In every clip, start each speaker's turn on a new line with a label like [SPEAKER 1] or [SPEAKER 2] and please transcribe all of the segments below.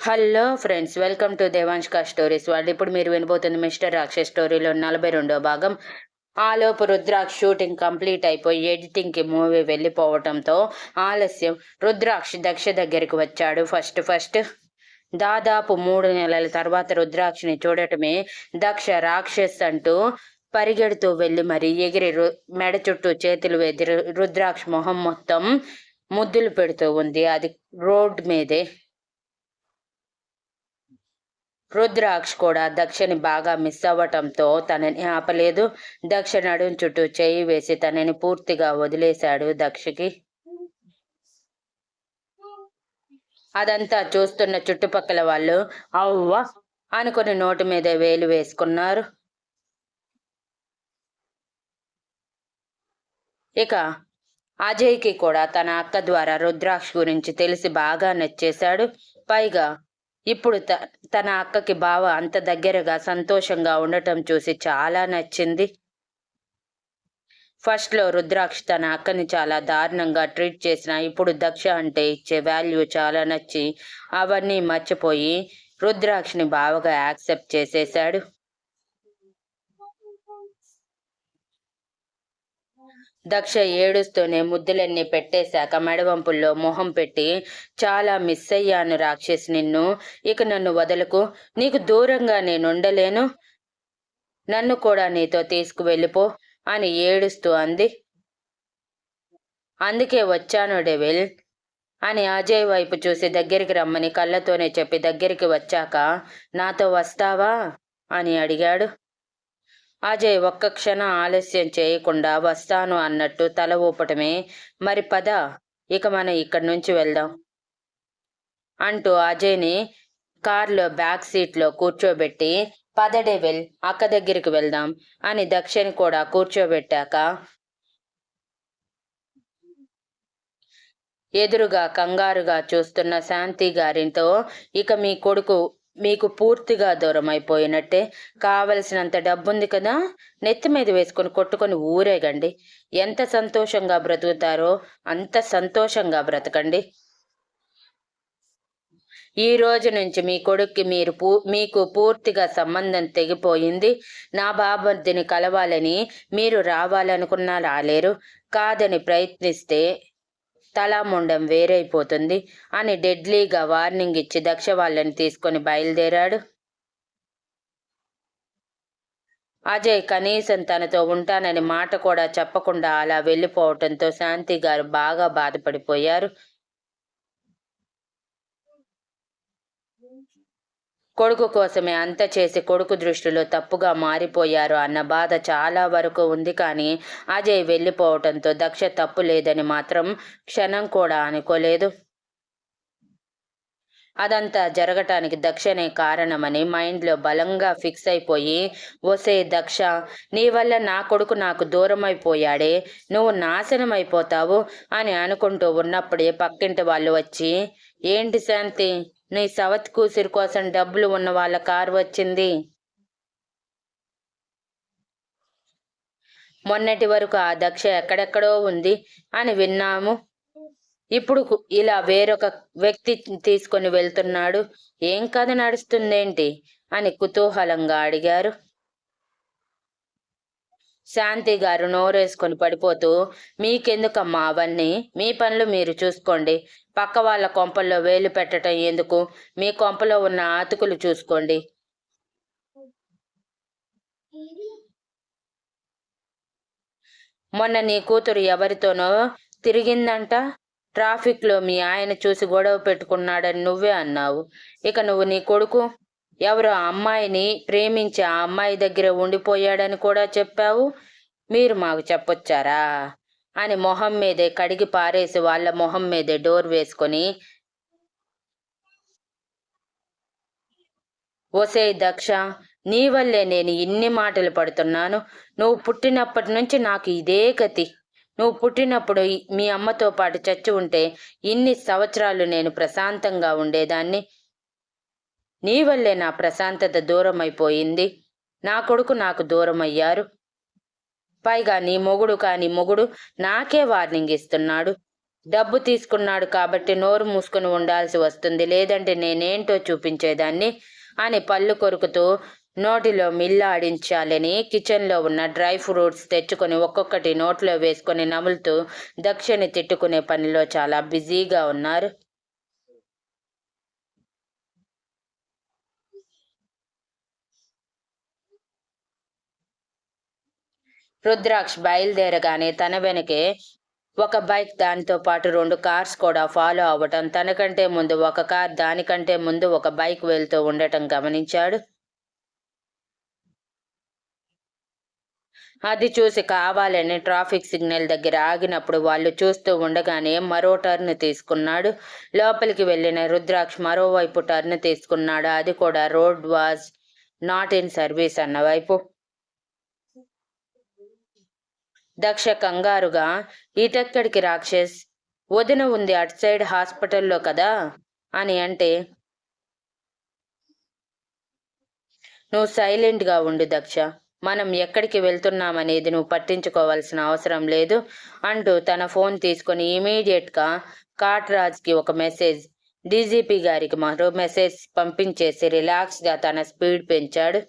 [SPEAKER 1] Hello friends, welcome to దేవాంష్క stories. వాళ్ళు ఇప్పుడు మీరు వినబోతుంది మిస్టర్ రాక్షస్ స్టోరీలో 42వ భాగం. ఆలోపు రుద్రాక్ష్ షూటింగ్ కంప్లీట్ అయిపోయి ఎడిటింగ్కి మూవీ వెళ్ళిపోవటంతో ఆలస్యం. రుద్రాక్ష్ దక్ష దగ్గరికి వచ్చాడు. ఫస్ట్ దాదాపు 3 నెలల తర్వాత రుద్రాక్షని చూడటమే దక్ష రాక్షస్ అంటూ పరిగెడుతూ వెళ్ళి మరి ఎగిరి మెడ చుట్టూ చేతులు వేసి రుద్రాక్ష్ మొహం మొత్తం ముద్దులు పెడుతూ ఉంది. అది రోడ్ మీదే. రుద్రాక్ష్ కూడా దక్షని బాగా మిస్ అవ్వటంతో తనని ఆపలేదు. దక్ష నడుం చుట్టూ చేయి వేసి తనని పూర్తిగా వదిలేశాడు దక్షకి. అదంతా చూస్తున్న చుట్టుపక్కల వాళ్ళు అవ్వ అనుకుని నోటి మీద వేలు వేసుకున్నారు. ఇక అజయ్కి కూడా తన అక్క ద్వారా రుద్రాక్ష్ గురించి తెలిసి బాగా నచ్చేశాడు. పైగా ఇప్పుడు తన అక్కకి బావ అంత దగ్గరగా సంతోషంగా ఉండటం చూసి చాలా నచ్చింది. ఫస్ట్లో రుద్రాక్ష్ తన అక్కని చాలా దారుణంగా ట్రీట్ చేసిన ఇప్పుడు దక్ష అంటే ఇచ్చే వాల్యూ చాలా నచ్చి అవన్నీ మర్చిపోయి రుద్రాక్షని బావగా యాక్సెప్ట్ చేసేశాడు. దక్ష ఏడుస్తూనే ముద్దులన్నీ పెట్టేశాక మెడవంపుల్లో మొహం పెట్టి, చాలా మిస్ అయ్యాను రాక్షస్ నిన్ను. ఇక నన్ను వదలకు. నీకు దూరంగా నేనుండలేను. నన్ను కూడా నీతో తీసుకువెళ్ళిపో అని ఏడుస్తూ అంది. అందుకే వచ్చాను డెవిల్ అని అజయ్ వైపు చూసి దగ్గరికి రమ్మని కళ్ళతోనే చెప్పి దగ్గరికి వచ్చాక నాతో వస్తావా అని అడిగాడు. అజయ్ ఒక్క క్షణం ఆలస్యం చేయకుండా వస్తాను అన్నట్టు తల ఊపటమే. మరి పద, ఇక మనం ఇక్కడి నుంచి వెళ్దాం అంటూ అజయ్ని కార్లో బ్యాక్ సీట్లో కూర్చోబెట్టి, పద డెవిల్ అక్క దగ్గరికి వెళ్దాం అని దక్షని కూడా కూర్చోబెట్టాక ఎదురుగా కంగారుగా చూస్తున్న శాంతి గారితో, ఇక మీ కొడుకు మీకు పూర్తిగా దూరం అయిపోయినట్టే. కావలసినంత డబ్బుంది కదా, నెత్తి మీద వేసుకొని కొట్టుకొని ఊరేగండి. ఎంత సంతోషంగా బ్రతుకుతారో అంత సంతోషంగా బ్రతకండి. ఈ రోజు నుంచి మీ కొడుక్కి మీకు పూర్తిగా సంబంధం తెగిపోయింది. నా బాబర్దిని కలవాలని మీరు రావాలనుకున్నా రాలేరు. కాదని ప్రయత్నిస్తే తలాముండం వేరైపోతుంది అని డెడ్లీగా వార్నింగ్ ఇచ్చి దక్ష వాళ్ళని తీసుకొని బయలుదేరాడు. అజయ్ కనీసం తనతో ఉంటానని మాట కూడా చెప్పకుండా అలా వెళ్ళిపోవటంతో శాంతి గారు బాగా బాధపడిపోయారు. కొడుకు కోసమే అంత చేసి కొడుకు దృష్టిలో తప్పుగా మారిపోయారు అన్న బాధ చాలా వరకు ఉంది. కానీ అజయ్ వెళ్ళిపోవటంతో దక్ష తప్పు లేదని మాత్రం క్షణం కూడా అనుకోలేదు. అదంతా జరగటానికి దక్షనే కారణమని మైండ్లో బలంగా ఫిక్స్ అయిపోయి, ఓసే దక్ష, నీ వల్ల నా కొడుకు నాకు దూరం అయిపోయాడే, నువ్వు నాశనం అయిపోతావు అని అనుకుంటూ ఉన్నప్పుడే పక్కింటి వాళ్ళు వచ్చి, ఏంటి శాంతి, నీ సవత్ కూసిరి కోసం డబ్బులు ఉన్న వాళ్ళ కారు వచ్చింది. మొన్నటి వరకు ఆ దక్ష ఎక్కడెక్కడో ఉంది అని విన్నాము. ఇప్పుడు ఇలా వేరొక వ్యక్తి తీసుకొని వెళ్తున్నాడు. ఏం కథ నడుస్తుందేంటి అని కుతూహలంగా అడిగారు. శాంతి గారు నోరేసుకొని పడిపోతూ, మీకెందుకమ్మా అవన్నీ, మీ పనులు మీరు చూసుకోండి. పక్క వాళ్ళ కొంపల్లో వేలు పెట్టడం ఎందుకు, మీ కొంపలో ఉన్న ఆతుకులు చూసుకోండి. మొన్న నీ కూతురు ఎవరితోనో తిరిగిందంట. ట్రాఫిక్లో మీ ఆయన చూసి గొడవ పెట్టుకున్నాడని నువ్వే అన్నావు. ఇక నువ్వు నీ కొడుకు ఎవరో అమ్మాయిని ప్రేమించి ఆ అమ్మాయి దగ్గర ఉండిపోయాడని కూడా చెప్పావు. మీరు మాకు చెప్పొచ్చారా అని మొహం మీదే కడిగి పారేసి వాళ్ళ మొహం మీదే డోర్ వేసుకొని, ఓసే దక్ష, నీ వల్లే నేను ఇన్ని మాటలు పడుతున్నాను. నువ్వు పుట్టినప్పటి నుంచి నాకు ఇదే గతి. నువ్వు పుట్టినప్పుడు మీ అమ్మతో పాటు చచ్చి ఉంటే ఇన్ని సంవత్సరాలు నేను ప్రశాంతంగా ఉండేదాన్ని. నీ వల్లే నా ప్రశాంతత దూరం అయిపోయింది. నా కొడుకు నాకు దూరం అయ్యారు. పైగా నీ మొగుడు కాని మొగుడు నాకే వార్నింగ్ ఇస్తున్నాడు. డబ్బు తీసుకున్నాడు కాబట్టి నోరు మూసుకుని ఉండాల్సి వస్తుంది, లేదంటే నేనేంటో చూపించేదాన్ని అని పళ్ళు కొరుకుతూ నోటిలో మిల్లాడించాలని కిచెన్లో ఉన్న డ్రై ఫ్రూట్స్ తెచ్చుకొని ఒక్కొక్కటి నోట్లో వేసుకొని నములుతూ దక్షని తిట్టుకునే పనిలో చాలా బిజీగా ఉన్నారు. రుద్రాక్ష్ బయలుదేరగానే తన వెనకే ఒక బైక్, దానితో పాటు 2 కార్స్ కూడా ఫాలో అవ్వటం, తనకంటే ముందు ఒక కార్, దానికంటే ముందు ఒక బైక్ వెళ్తూ ఉండటం గమనించాడు. అది చూసి కావాలని ట్రాఫిక్ సిగ్నల్ దగ్గర ఆగినప్పుడు వాళ్ళు చూస్తూ ఉండగానే మరో టర్న్ తీసుకున్నాడు. లోపలికి వెళ్ళిన రుద్రాక్ష్ మరోవైపు టర్న్ తీసుకున్నాడు. అది కూడా road was not in service అన్న వైపు. దక్ష కంగారుగా, ఇటెక్కడికి రాక్షస్, వదిన ఉంది అటు సైడ్ హాస్పిటల్లో కదా అని అంటే, నువ్వు సైలెంట్గా ఉండు దక్ష, మనం ఎక్కడికి వెళ్తున్నామనేది నువ్వు పట్టించుకోవాల్సిన అవసరం లేదు అంటూ తన ఫోన్ తీసుకొని ఇమీడియట్గా కాట్రాజ్కి ఒక మెసేజ్, డీజీపీ గారికి మరో మెసేజ్ పంపించేసి రిలాక్స్గా తన స్పీడ్ పెంచాడు.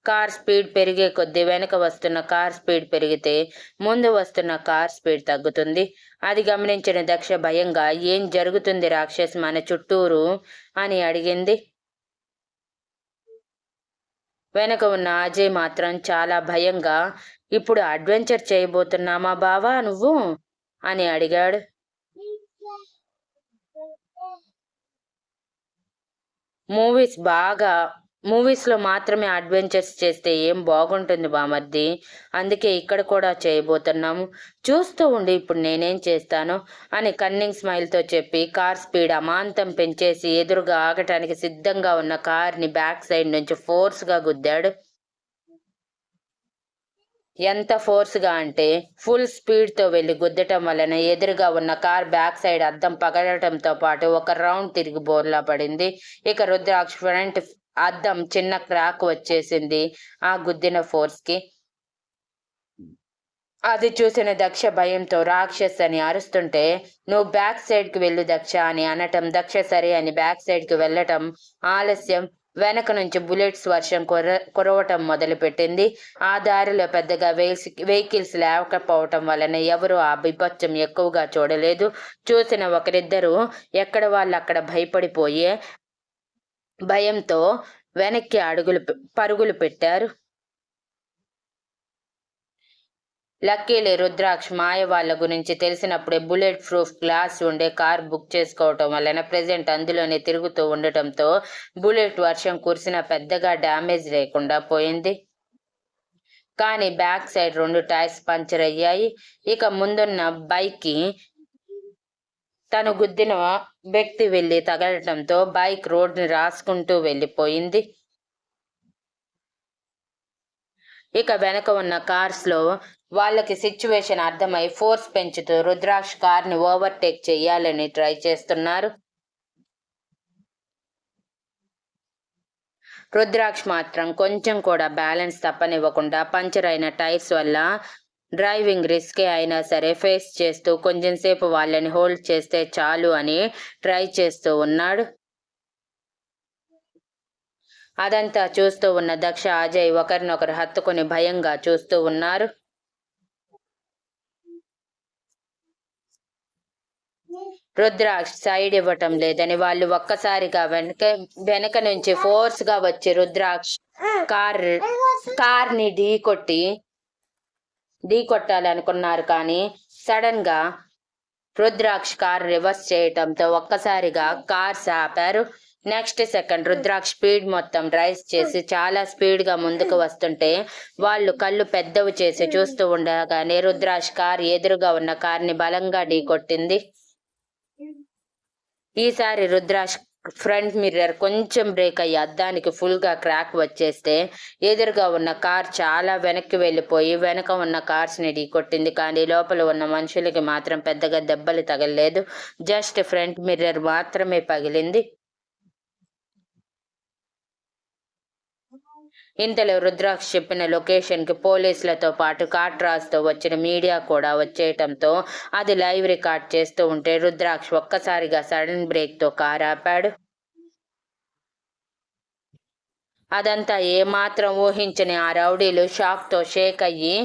[SPEAKER 1] కార్ స్పీడ్ పెరిగే కొద్దీ వెనక వస్తున్న కార్ స్పీడ్ పెరిగితే ముందు వస్తున్న కార్ స్పీడ్ తగ్గుతుంది. అది గమనించిన దక్ష భయంగా, ఏం జరుగుతుంది రాక్షస్ మన చుట్టూరు అని అడిగింది. వెనక ఉన్న అజయ్ మాత్రం చాలా భయంగా, ఇప్పుడు అడ్వెంచర్ చేయబోతున్నామా బావా నువ్వు అని అడిగాడు. మూవీస్లో మాత్రమే అడ్వెంచర్స్ చేస్తే ఏం బాగుంటుంది బామర్ది, అందుకే ఇక్కడ కూడా చేయబోతున్నాము, చూస్తూ ఉండి ఇప్పుడు నేనేం చేస్తాను అని కన్నింగ్ స్మైల్తో చెప్పి కార్ స్పీడ్ అమాంతం పెంచేసి ఎదురుగా ఆగటానికి సిద్ధంగా ఉన్న కార్ని బ్యాక్ సైడ్ నుంచి ఫోర్స్గా గుద్దాడు. ఎంత ఫోర్స్గా అంటే ఫుల్ స్పీడ్తో వెళ్ళి గుద్దటం వలన ఎదురుగా ఉన్న కార్ బ్యాక్ సైడ్ అద్దం పగలటంతో పాటు ఒక రౌండ్ తిరిగి బోర్లా పడింది. ఇక రుద్రాక్ష ఫ్రంట్ అద్దం చిన్న క్రాక్ వచ్చేసింది ఆ గుద్దిన ఫోర్స్కి. అది చూసిన దక్ష భయంతో రాక్షస్ అని అరుస్తుంటే, నువ్వు బ్యాక్ సైడ్కి వెళ్ళు దక్ష అని అనటం, దక్ష సరే అని బ్యాక్ సైడ్కి వెళ్ళటం ఆలస్యం. వెనక నుంచి బుల్లెట్స్ వర్షం కురవటం మొదలుపెట్టింది. ఆ దారిలో పెద్దగా వెహికల్స్ లేకపోవటం వలన ఎవరు ఆ బిభత్సం ఎక్కువగా చూడలేదు. చూసిన ఒకరిద్దరు ఎక్కడ వాళ్ళు అక్కడ భయపడిపోయి భయంతో వెనక్కి పరుగులు పెట్టారు. లక్కీలీ రుద్రాక్ష్ మాయ వాళ్ళ గురించి తెలిసినప్పుడే బుల్లెట్ ప్రూఫ్ గ్లాస్ ఉండే కార్ బుక్ చేసుకోవటం వలన ప్రెజెంట్ అందులోనే తిరుగుతూ ఉండటంతో బుల్లెట్ వర్షం కురిసిన పెద్దగా డ్యామేజ్ లేకుండా పోయింది. కానీ బ్యాక్ సైడ్ 2 టైర్స్ పంచర్ అయ్యాయి. ఇక ముందున్న బైక్కి తను గుద్దిన వ్యక్తి వెళ్ళి తగలటంతో బైక్ రోడ్ని రాసుకుంటూ వెళ్ళిపోయింది. ఇక వెనక ఉన్న కార్స్లో వాళ్ళకి సిచ్యువేషన్ అర్థమై ఫోర్స్ పెంచుతూ రుద్రాక్ష్ కార్ని ఓవర్టేక్ చెయ్యాలని ట్రై చేస్తున్నారు. రుద్రాక్ష్ మాత్రం కొంచెం కూడా బ్యాలెన్స్ తప్పనివ్వకుండా పంచర్ అయిన టైర్స్ వల్ల డ్రైవింగ్ రిస్కే అయినా సరే ఫేస్ చేస్తూ కొంచెం సేపు వాళ్ళని హోల్డ్ చేస్తే చాలు అని ట్రై చేస్తూ ఉన్నాడు. అదంతా చూస్తూ ఉన్న దక్ష అజయ్ ఒకరినొకరు హత్తుకుని భయంగా చూస్తూ ఉన్నారు. రుద్రాక్ష్ సైడ్ ఇవ్వటం లేదని వాళ్ళు ఒక్కసారిగా వెనక నుంచి ఫోర్స్ గా వచ్చి రుద్రాక్ష్ కార్ని ఢీకొట్టాలనుకున్నారు. కానీ సడన్ గా రుద్రాక్ష్ కార్ రివర్స్ చేయటంతో ఒక్కసారిగా కార్స్ ఆపారు. నెక్స్ట్ సెకండ్ రుద్రాక్ష్ స్పీడ్ మొత్తం రైస్ చేసి చాలా స్పీడ్గా ముందుకు వస్తుంటే వాళ్ళు కళ్ళు పెద్దవి చేసి చూస్తూ ఉండగానే రుద్రాక్ష్ కార్ ఎదురుగా ఉన్న కార్ని బలంగా ఢీకొట్టింది. ఈసారి రుద్రాక్ష్ ఫ్రంట్ మిర్రర్ కొంచెం బ్రేక్ అయ్యి అద్దానికి ఫుల్గా క్రాక్ వచ్చేస్తే ఎదురుగా ఉన్న కార్ చాలా వెనక్కి వెళ్ళిపోయి వెనక ఉన్న కార్స్ని ఢీకొట్టింది. కానీ లోపల ఉన్న మనుషులకి మాత్రం పెద్దగా దెబ్బలు తగలలేదు. జస్ట్ ఫ్రంట్ మిర్రర్ మాత్రమే పగిలింది. ఇంతలో రుద్రాక్ష చెప్పిన లొకేషన్కి పోలీసులతో పాటు కాట్రాజ్తో వచ్చిన మీడియా కూడా వచ్చేయటంతో అది లైవ్ రికార్డ్ చేస్తూ ఉంటే రుద్రాక్ష ఒక్కసారిగా సడన్ బ్రేక్తో కారు ఆపాడు. అదంతా ఏమాత్రం ఊహించని ఆ రౌడీలు షాక్తో షేక్ అయ్యి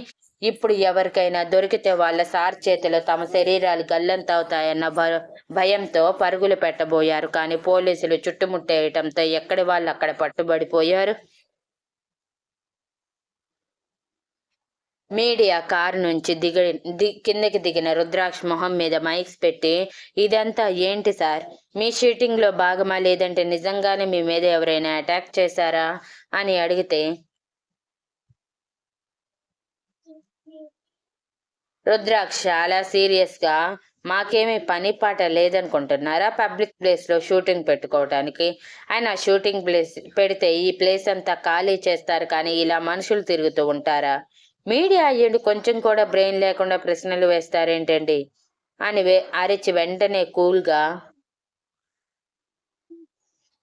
[SPEAKER 1] ఇప్పుడు ఎవరికైనా దొరికితే వాళ్ళ సార్ చేతిలో తమ శరీరాలు గల్లంతవుతాయన్న భయంతో పరుగులు పెట్టబోయారు. కానీ పోలీసులు చుట్టుముట్టేయటంతో ఎక్కడి వాళ్ళు అక్కడ పట్టుబడిపోయారు. మీడియా కారు నుంచి కిందకి దిగిన రుద్రాక్ష మొహం మీద మైక్స్ పెట్టి, ఇదంతా ఏంటి సార్, మీ షూటింగ్లో భాగమా లేదంటే నిజంగానే మీ మీద ఎవరైనా అటాక్ చేశారా అని అడిగితే రుద్రాక్ష చాలా సీరియస్గా, మాకేమీ పని పాట లేదనుకుంటున్నారా పబ్లిక్ ప్లేస్లో షూటింగ్ పెట్టుకోవటానికి? ఆయన షూటింగ్ ప్లేస్ పెడితే ఈ ప్లేస్ అంతా ఖాళీ చేస్తారు కానీ ఇలా మనుషులు తిరుగుతూ ఉంటారా? మీడియా అయ్యండి కొంచెం కూడా బ్రెయిన్ లేకుండా ప్రశ్నలు వేస్తారేంటండి అని అరిచి వెంటనే కూల్గా,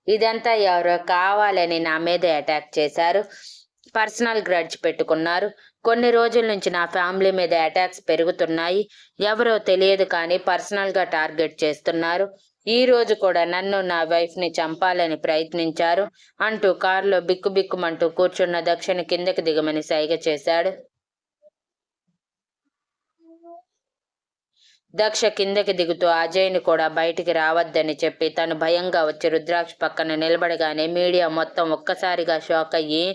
[SPEAKER 1] ఇదంతా ఎవరో కావాలని నా మీద అటాక్ చేశారు, పర్సనల్ గ్రడ్జ్ పెట్టుకున్నారు. కొన్ని రోజుల నుంచి నా ఫ్యామిలీ మీద అటాక్స్ పెరుగుతున్నాయి. ఎవరో తెలియదు కానీ పర్సనల్గా టార్గెట్ చేస్తున్నారు. ఈ రోజు కూడా నన్ను నా వైఫ్ని చంపాలని ప్రయత్నించారు అంటూ కారులో బిక్కుబిక్కుమంటూ కూర్చున్న దక్షని కిందకి దిగమని సైగ చేశాడు. దక్ష కిందకి దిగుతూ అజయ్ని కూడా బయటికి రావద్దని చెప్పి తను భయంగా వచ్చి రుద్రాక్ష పక్కన నిలబడగానే మీడియా మొత్తం ఒక్కసారిగా షాక్ అయ్యి,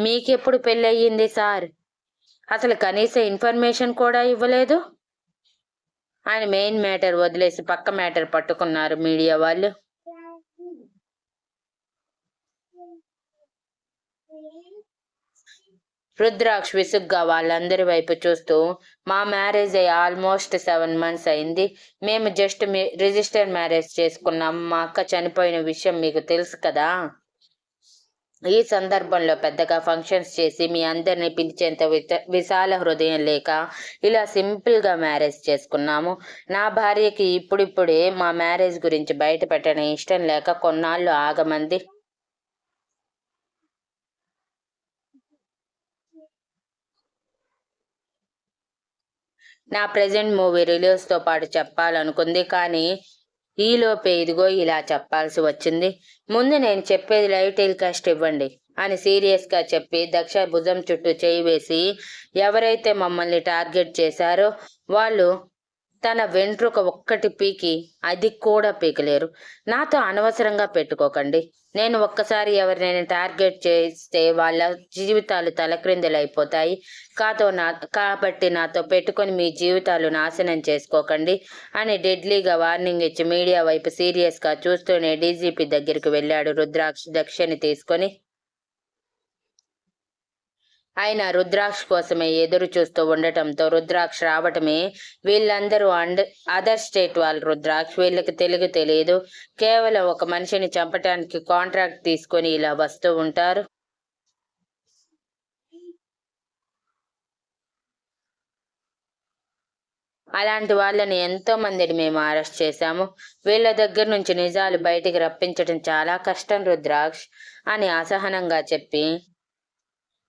[SPEAKER 1] మీకెప్పుడు పెళ్ళయ్యింది సార్, అసలు కనీస ఇన్ఫర్మేషన్ కూడా ఇవ్వలేదు అని మెయిన్ మ్యాటర్ వదిలేసి పక్క మ్యాటర్ పట్టుకున్నారు మీడియా వాళ్ళు. రుద్రాక్ష విసుగ్గా వాళ్ళందరి వైపు చూస్తూ, మా మ్యారేజ్ అయ్యి ఆల్మోస్ట్ 7 months అయింది. మేము జస్ట్ రిజిస్టర్ మ్యారేజ్ చేసుకున్నాం. మా అక్క చనిపోయిన విషయం మీకు తెలుసు కదా. ఈ సందర్భంలో పెద్దగా ఫంక్షన్స్ చేసి మీ అందరినీ పిలిచేంత విశాల హృదయం లేక ఇలా సింపుల్గా మ్యారేజ్ చేసుకున్నాము. నా భార్యకి ఇప్పుడిప్పుడే మా మ్యారేజ్ గురించి బయట పెట్టడం ఇష్టం లేక కొన్నాళ్ళు ఆగమంది. నా ప్రెజెంట్ మూవీ రిలీజ్తో పాటు చెప్పాలనుకుంది కానీ ఈలోపే ఇదిగో ఇలా చెప్పాల్సి వచ్చింది. ముందు నేను చెప్పేది లైవ్ టెలికాస్ట్ ఇవ్వండి అని సీరియస్గా చెప్పి దక్ష భుజం చుట్టూ చేయి వేసి, ఎవరైతే మమ్మల్ని టార్గెట్ చేశారో వాళ్ళు తన వెంట్రుక ఒక్కటి పీకి అది కూడా పీకలేరు. నాతో అనవసరంగా పెట్టుకోకండి. నేను ఒక్కసారి ఎవరినైనా టార్గెట్ చేస్తే వాళ్ళ జీవితాలు తలక్రిందులైపోతాయి. కాబట్టి నాతో పెట్టుకొని మీ జీవితాలు నాశనం చేసుకోకండి అని డెడ్లీగా వార్నింగ్ ఇచ్చి మీడియా వైపు సీరియస్గా చూస్తూనే డీజీపీ దగ్గరికి వెళ్ళాడు రుద్రాక్ష దక్షని తీసుకొని. ఆయన రుద్రాక్ష కోసమే ఎదురు చూస్తూ ఉండటంతో రుద్రాక్ష రావటమే వీళ్ళందరూ అదర్ స్టేట్ వాళ్ళు. రుద్రాక్ష వీళ్ళకి తెలుగు తెలియదు, కేవలం ఒక మనిషిని చంపటానికి కాంట్రాక్ట్ తీసుకొని ఇలా వస్తూ ఉంటారు. అలాంటి వాళ్ళని ఎంతో మందిని మేము అరెస్ట్ చేశాము. వీళ్ళ దగ్గర నుంచి నిజాలు బయటికి రప్పించడం చాలా కష్టం రుద్రాక్ష అని అసహనంగా చెప్పి,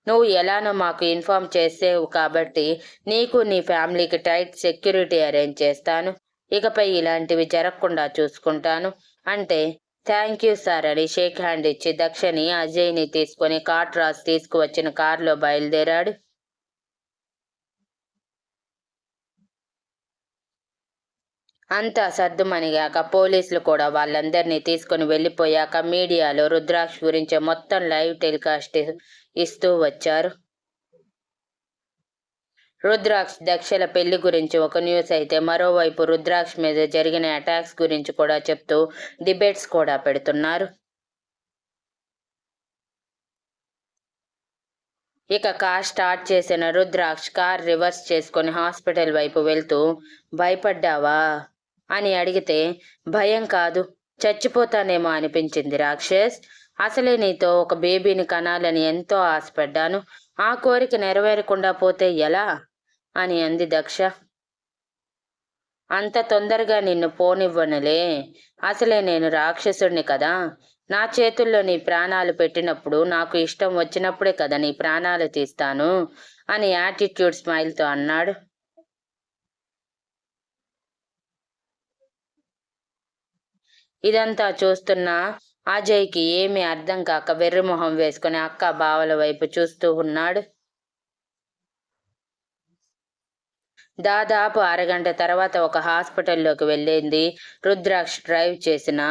[SPEAKER 1] నువ్వు ఎలానో మాకు ఇన్ఫార్మ్ చేసేవు కాబట్టి నీకు నీ ఫ్యామిలీకి టైట్ సెక్యూరిటీ అరేంజ్ చేస్తాను. ఇకపై ఇలాంటివి జరగకుండా చూసుకుంటాను అంటే థ్యాంక్ యూ సార్ అని షేక్ హ్యాండ్ ఇచ్చి దక్షని అజయ్ని తీసుకొని కాట్రాజ్ తీసుకువచ్చిన కారులో బయలుదేరాడు. అంతా సర్దుమణిగాక పోలీసులు కూడా వాళ్ళందరినీ తీసుకుని వెళ్ళిపోయాక మీడియాలో రుద్రాక్ష గురించి మొత్తం లైవ్ టెలికాస్ట్ ఇస్తూ వచ్చారు. రుద్రాక్ష దక్షల పెళ్లి గురించి ఒక న్యూస్ అయితే మరోవైపు రుద్రాక్ష మీద జరిగిన అటాక్స్ గురించి కూడా చెప్తూ డిబేట్స్ కూడా పెడుతున్నారు. ఇక కార్ స్టార్ట్ చేసిన రుద్రాక్ష కార్ రివర్స్ చేసుకుని హాస్పిటల్ వైపు వెళ్తూ, భయపడ్డావా అని అడిగితే, భయం కాదు చచ్చిపోతానేమో అనిపించింది రాక్షస్. అసలే నీతో ఒక బేబీని కనాలని ఎంతో ఆశపడ్డాను. ఆ కోరిక నెరవేరకుండా పోతే ఎలా అని అంది దక్ష. అంత తొందరగా నిన్ను పోనివ్వనులే, అసలే నేను రాక్షసుడిని కదా, నా చేతుల్లో నీ ప్రాణాలు పెట్టినప్పుడు నాకు ఇష్టం వచ్చినప్పుడే కదా నీ ప్రాణాలు తీస్తాను అని యాటిట్యూడ్ స్మైల్తో అన్నాడు. ఇదంతా చూస్తున్న అజయ్కి ఏమీ అర్థం కాక వెర్రిమొహం వేసుకుని అక్క బావల వైపు చూస్తూ ఉన్నాడు. దాదాపు అరగంట తర్వాత ఒక హాస్పిటల్లోకి వెళ్ళింది రుద్రాక్ష్ డ్రైవ్ చేసిన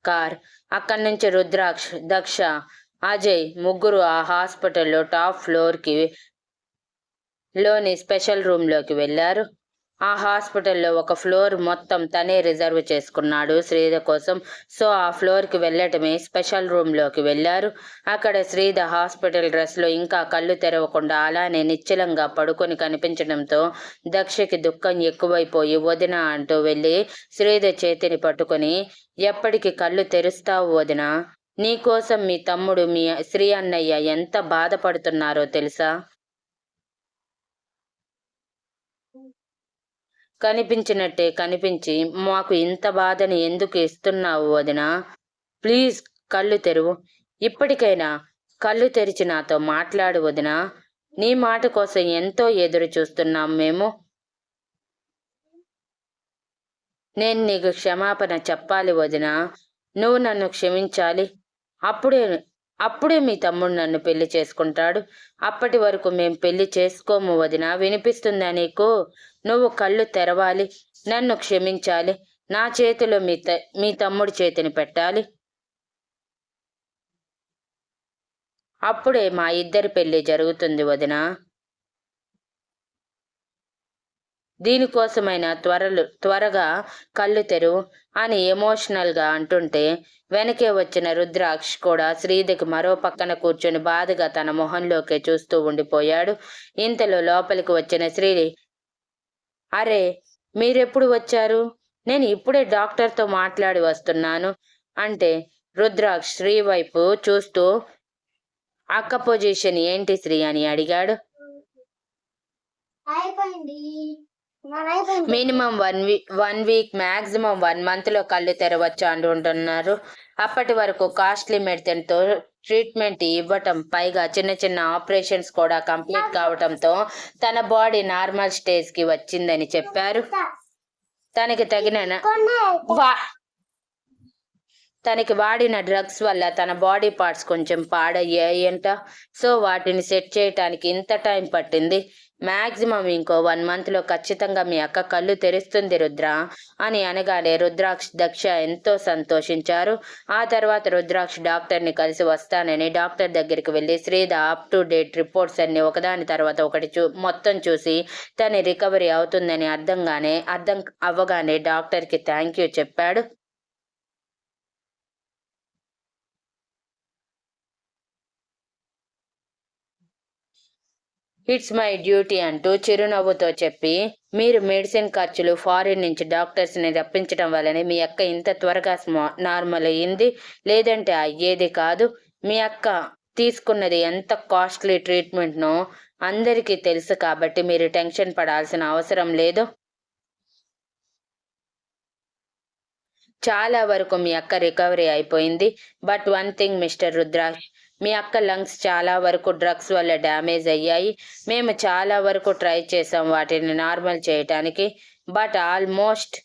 [SPEAKER 1] కార్. అక్కడి నుంచి రుద్రాక్ష్, దక్ష, అజయ్ ముగ్గురు ఆ హాస్పిటల్లో టాప్ ఫ్లోర్కి లోని స్పెషల్ రూమ్లోకి వెళ్ళారు. ఆ హాస్పిటల్లో ఒక ఫ్లోర్ మొత్తం తనే రిజర్వ్ చేసుకున్నాడు శ్రీధ కోసం. సో ఆ ఫ్లోర్కి వెళ్ళటమే స్పెషల్ రూమ్లోకి వెళ్ళారు. అక్కడ శ్రీధ హాస్పిటల్ డ్రెస్లో ఇంకా కళ్ళు తెరవకుండా అలానే నిశ్చలంగా పడుకొని కనిపించడంతో దక్షకి దుఃఖం ఎక్కువైపోయి వదిన అంటూ వెళ్ళి శ్రీధ చేతిని పట్టుకొని, ఎప్పటికి కళ్ళు తెరుస్తావు వదిన? నీకోసం మీ తమ్ముడు మీ శ్రీ అన్నయ్య ఎంత బాధపడుతున్నారో తెలుసా? కనిపించినట్టే కనిపించి మాకు ఇంత బాధని ఎందుకు ఇస్తున్నావు వదినా? ప్లీజ్ కళ్ళు తెరువు. ఇప్పటికైనా కళ్ళు తెరిచి నాతో మాట్లాడు వదినా. నీ మాట కోసం ఎంతో ఎదురు చూస్తున్నాం మేము. నేను నీకు క్షమాపణ చెప్పాలి వదినా. నువ్వు నన్ను క్షమించాలి. అప్పుడే అప్పుడే మీ తమ్ముడు నన్ను పెళ్లి చేసుకుంటాడు. అప్పటి వరకు మేం పెళ్లి చేసుకోము వదినా. వినిపిస్తుందా నీకు? నువ్వు కళ్ళు తెరవాలి, నన్ను క్షమించాలి, నా చేతిలో మీ తమ్ముడి చేతిని పెట్టాలి. అప్పుడే మా ఇద్దరి పెళ్లి జరుగుతుంది వదినా. దీనికోసమైనా త్వరగా కళ్ళు తెరువు అని ఎమోషనల్గా అంటుంటే వెనకే వచ్చిన రుద్రాక్ష్ కూడా శ్రీధకి మరో పక్కన కూర్చొని బాధగా తన మొహంలోకే చూస్తూ ఉండిపోయాడు. ఇంతలో లోపలికి వచ్చిన శ్రీ, అరే మీరెప్పుడు వచ్చారు? నేను ఇప్పుడే డాక్టర్తో మాట్లాడి వస్తున్నాను అంటే రుద్రాక్ష్ శ్రీ వైపు చూస్తూ అక్క పొజిషన్ ఏంటి శ్రీ అని అడిగాడు. మినిమం 1 వీక్ మ్యాక్సిమం 1 మంత్లో కళ్ళు తెరవచ్చు అంటుంటున్నారు. అప్పటి వరకు కాస్ట్లీ మెడిసిన్తో ట్రీట్మెంట్ ఇవ్వటం, పైగా చిన్న చిన్న ఆపరేషన్స్ కూడా కంప్లీట్ కావటంతో తన బాడీ నార్మల్ స్టేజ్కి వచ్చిందని చెప్పారు. తనకి వాడిన డ్రగ్స్ వల్ల తన బాడీ పార్ట్స్ కొంచెం పాడయ్యాయంట. సో వాటిని సెట్ చేయటానికి ఇంత టైం పట్టింది. మ్యాక్సిమం ఇంకో 1 మంత్లో ఖచ్చితంగా మీ అక్క కళ్ళు తెరుస్తుంది రుద్ర అని అనగానే రుద్రాక్ష్, దక్ష ఎంతో సంతోషించారు. ఆ తర్వాత రుద్రాక్ష్ డాక్టర్ని కలిసి వస్తానని డాక్టర్ దగ్గరికి వెళ్ళి శ్రీధ అప్ టు డేట్ రిపోర్ట్స్ అన్ని ఒకదాని తర్వాత ఒకటి మొత్తం చూసి తన రికవరీ అవుతుందని అర్థం అవ్వగానే డాక్టర్కి థ్యాంక్ యూ చెప్పాడు. ఇట్స్ మై డ్యూటీ అంటూ చిరునవ్వుతో చెప్పి, మీరు మెడిసిన్ ఖర్చులు ఫారిన్ నుంచి డాక్టర్స్ని రప్పించడం వల్లనే మీ అక్క ఇంత త్వరగా నార్మల్ అయ్యింది. లేదంటే అయ్యేది కాదు. మీ అక్క తీసుకున్నది ఎంత కాస్ట్లీ ట్రీట్మెంట్నో అందరికీ తెలుసు కాబట్టి మీరు టెన్షన్ పడాల్సిన అవసరం లేదు. చాలా వరకు మీ అక్క రికవరీ అయిపోయింది. But one thing mister Rudraksh, మీ అక్క లంగ్స్ చాలా వరకు డ్రగ్స్ వల్ల డ్యామేజ్ అయ్యాయి. మేము చాలా వరకు ట్రై చేసాం వాటిని నార్మల్ చేయటానికి. బట్ ఆల్మోస్ట్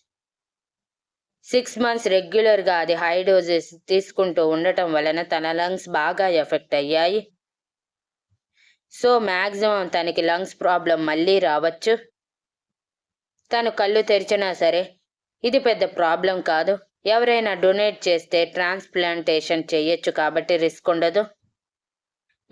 [SPEAKER 1] 6 మంత్స్ రెగ్యులర్గా అది హై డోసెస్ తీసుకుంటూ ఉండటం వలన తన లంగ్స్ బాగా ఎఫెక్ట్ అయ్యాయి. సో మ్యాక్సిమం తనకి లంగ్స్ ప్రాబ్లం మళ్ళీ రావచ్చు. తను కళ్ళు తెరిచినా సరే ఇది పెద్ద ప్రాబ్లం కాదు. ఎవరైనా డొనేట్ చేస్తే ట్రాన్స్ప్లాంటేషన్ చేయొచ్చు కాబట్టి రిస్క్ ఉండదు.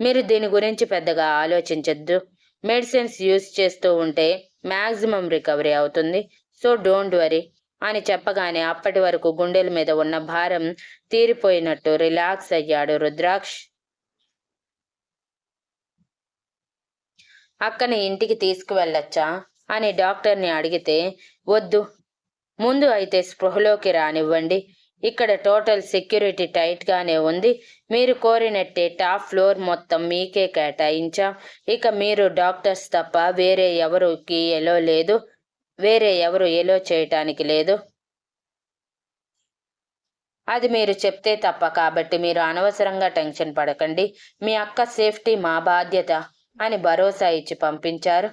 [SPEAKER 1] మీరు దీని గురించి పెద్దగా ఆలోచించద్దు. మెడిసిన్స్ యూజ్ చేస్తూ ఉంటే మ్యాక్సిమం రికవరీ అవుతుంది. సో డోంట్ వరీ అని చెప్పగానే అప్పటి వరకు గుండెల మీద ఉన్న భారం తీరిపోయినట్టు రిలాక్స్ అయ్యాడు రుద్రాక్ష్. అక్కని ఇంటికి తీసుకువెళ్ళొచ్చా అని డాక్టర్ని అడిగితే, వద్దు, ముందు అయితే స్పృహలోకి రానివ్వండి. ఇక్కడ టోటల్ సెక్యూరిటీ టైట్గానే ఉంది. మీరు కోరినట్టే టాప్ ఫ్లోర్ మొత్తం మీకే కేటాయించాం. ఇక మీరు డాక్టర్స్ తప్ప వేరే ఎవరు ఎలో చేయటానికి లేదు. అది మీరు చెప్తే తప్ప, కాబట్టి మీరు అనవసరంగా టెన్షన్ పడకండి. మీ అక్క సేఫ్టీ మా బాధ్యత అని భరోసా ఇచ్చి పంపించారు.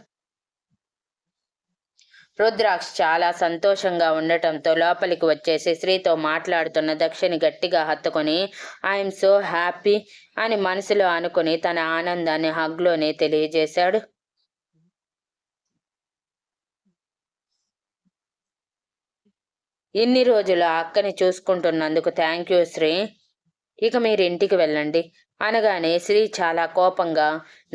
[SPEAKER 1] రుద్రాక్ష్ చాలా సంతోషంగా ఉండటంతో లోపలికి వచ్చేసి శ్రీతో మాట్లాడుతున్న దక్షని గట్టిగా హత్తుకొని ఐఎమ్ సో హ్యాపీ అని మనసులో అనుకుని తన ఆనందాన్ని హగ్లోనే తెలియజేశాడు. ఇన్ని రోజులు ఆ అక్కని చూసుకుంటున్నందుకు థ్యాంక్ యూ శ్రీ. ఇక మీరు ఇంటికి వెళ్ళండి అనగానే శ్రీ చాలా కోపంగా,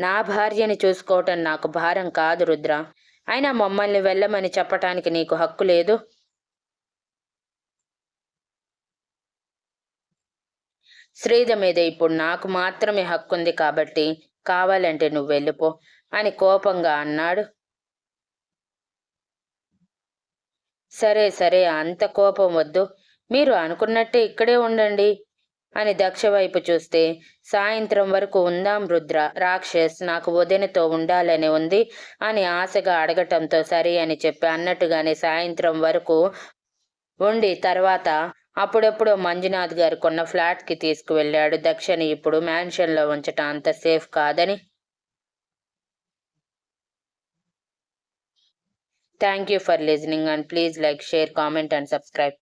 [SPEAKER 1] నా భార్యని చూసుకోవటం నాకు భారం కాదు రుద్ర. అయినా మమ్మల్ని వెళ్ళమని చెప్పటానికి నీకు హక్కు లేదు. శ్రీద మీద ఇప్పుడు నాకు మాత్రమే హక్కుంది కాబట్టి కావాలంటే నువ్వు వెళ్ళిపో అని కోపంగా అన్నాడు. సరే సరే, అంత కోపం వద్దు. మీరు అనుకున్నట్టే ఇక్కడే ఉండండి అని దక్ష వైపు చూస్తే, సాయంత్రం వరకు ఉందాం రుద్ర. రాక్షస్ నాకు వదినతో ఉండాలని ఉంది అని ఆశగా అడగటంతో సరే అని చెప్పి అన్నట్టుగానే సాయంత్రం వరకు ఉండి తర్వాత అప్పుడెప్పుడో మంజునాథ్ గారు కొన్న ఫ్లాట్కి తీసుకువెళ్ళాడు. దక్షని ఇప్పుడు మ్యాన్షన్లో ఉంచటం అంత సేఫ్ కాదని. Thank you for listening and please like, share, comment and subscribe.